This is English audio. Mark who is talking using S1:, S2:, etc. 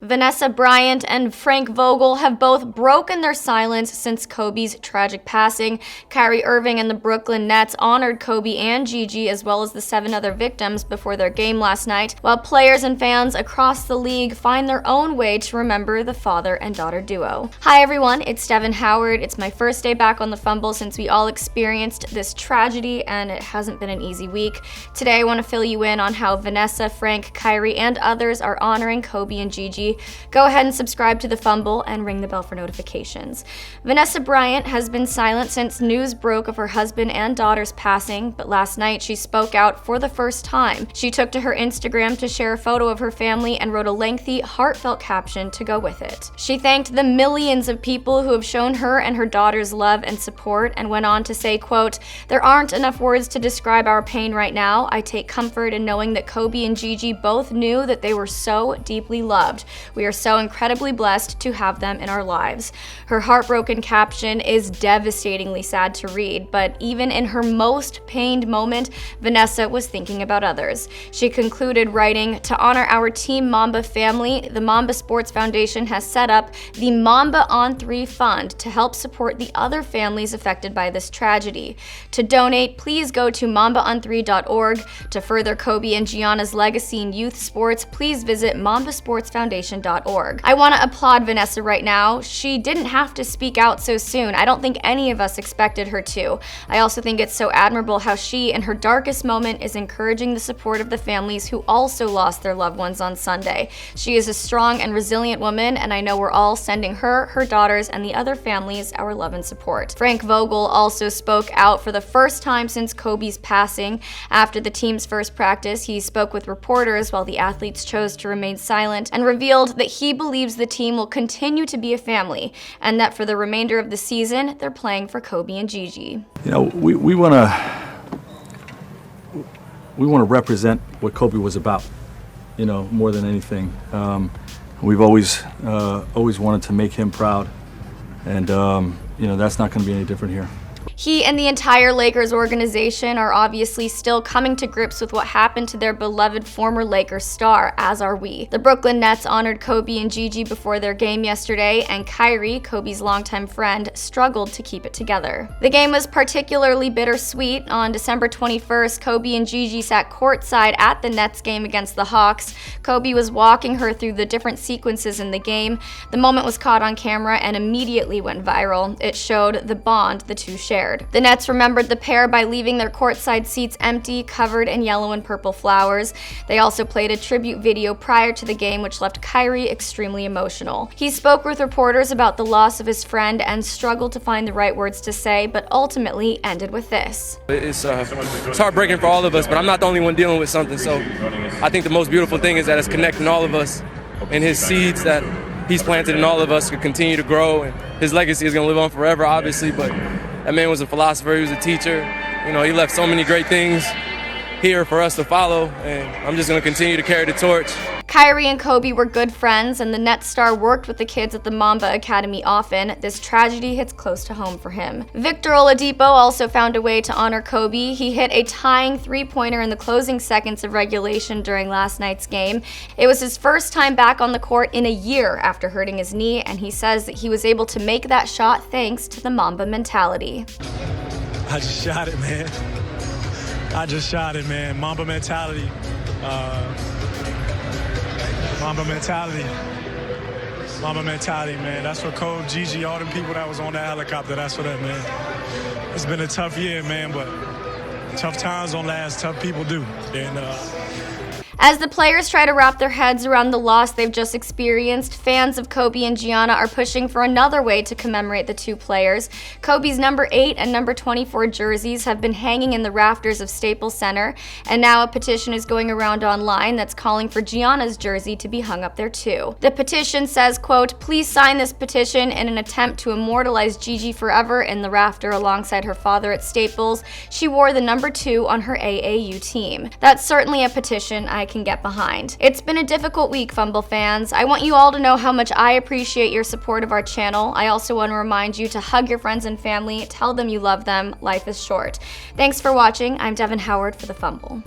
S1: Vanessa Bryant and Frank Vogel have both broken their silence since Kobe's tragic passing. Kyrie Irving and the Brooklyn Nets honored Kobe and Gigi as well as the 7 other victims before their game last night, while players and fans across the league find their own way to remember the father and daughter duo. Hi everyone, it's Devin Howard. It's my first day back on the Fumble since we all experienced this tragedy, and it hasn't been an easy week. Today I want to fill you in on how Vanessa, Frank, Kyrie, and others are honoring Kobe and Gigi. Go ahead and subscribe to the Fumble and ring the bell for notifications. Vanessa Bryant has been silent since news broke of her husband and daughter's passing, but last night she spoke out for the first time. She took to her Instagram to share a photo of her family and wrote a lengthy, heartfelt caption to go with it. She thanked the millions of people who have shown her and her daughter's love and support, and went on to say, quote, "There aren't enough words to describe our pain right now. I take comfort in knowing that Kobe and Gigi both knew that they were so deeply loved. We are so incredibly blessed to have them in our lives." Her heartbroken caption is devastatingly sad to read, but even in her most pained moment, Vanessa was thinking about others. She concluded writing, "To honor our Team Mamba family, the Mamba Sports Foundation has set up the Mamba on 3 Fund to help support the other families affected by this tragedy. To donate, please go to mambaon3.org. To further Kobe and Gianna's legacy in youth sports, please visit mambasportsfoundation.org. I want to applaud Vanessa right now. She didn't have to speak out so soon. I don't think any of us expected her to. I also think it's so admirable how she, in her darkest moment, is encouraging the support of the families who also lost their loved ones on Sunday. She is a strong and resilient woman, and I know we're all sending her, her daughters, and the other families our love and support." Frank Vogel also spoke out for the first time since Kobe's passing. After the team's first practice, he spoke with reporters while the athletes chose to remain silent, and revealed that he believes the team will continue to be a family, and that for the remainder of the season, they're playing for Kobe and Gigi.
S2: You know, we want to represent what Kobe was about, you know, more than anything. We've always wanted to make him proud, and you know, that's not going to be any different here.
S1: He and the entire Lakers organization are obviously still coming to grips with what happened to their beloved former Lakers star, as are we. The Brooklyn Nets honored Kobe and Gigi before their game yesterday, and Kyrie, Kobe's longtime friend, struggled to keep it together. The game was particularly bittersweet. On December 21st, Kobe and Gigi sat courtside at the Nets game against the Hawks. Kobe was walking her through the different sequences in the game. The moment was caught on camera and immediately went viral. It showed the bond the two shared. The Nets remembered the pair by leaving their courtside seats empty, covered in yellow and purple flowers. They also played a tribute video prior to the game, which left Kyrie extremely emotional. He spoke with reporters about the loss of his friend and struggled to find the right words to say, but ultimately ended with this.
S3: It's heartbreaking for all of us, but I'm not the only one dealing with something, so I think the most beautiful thing is that it's connecting all of us, and his seeds that he's planted in all of us could continue to grow, and his legacy is going to live on forever, obviously, but that man was a philosopher, he was a teacher. You know, he left so many great things here for us to follow, and I'm just going to continue to carry the torch.
S1: Kyrie and Kobe were good friends, and the Nets star worked with the kids at the Mamba Academy often. This tragedy hits close to home for him. Victor Oladipo also found a way to honor Kobe. He hit a tying 3-pointer in the closing seconds of regulation during last night's game. It was his first time back on the court in a year after hurting his knee, and he says that he was able to make that shot thanks to the Mamba mentality.
S4: I just shot it, man. Mamba mentality. Mamba mentality, man. That's for Kobe, Gigi, all them people that was on that helicopter. That's for them, man. It's been a tough year, man, but tough times don't last. Tough people do. And
S1: as the players try to wrap their heads around the loss they've just experienced, fans of Kobe and Gianna are pushing for another way to commemorate the two players. Kobe's number 8 and number 24 jerseys have been hanging in the rafters of Staples Center, and now a petition is going around online that's calling for Gianna's jersey to be hung up there too. The petition says, quote, "Please sign this petition in an attempt to immortalize Gigi forever in the rafter alongside her father at Staples. She wore the number 2 on her AAU team." That's certainly a petition I can get behind. It's been a difficult week, Fumble fans. I want you all to know how much I appreciate your support of our channel. I also want to remind you to hug your friends and family, tell them you love them. Life is short. Thanks for watching. I'm Devin Howard for the Fumble.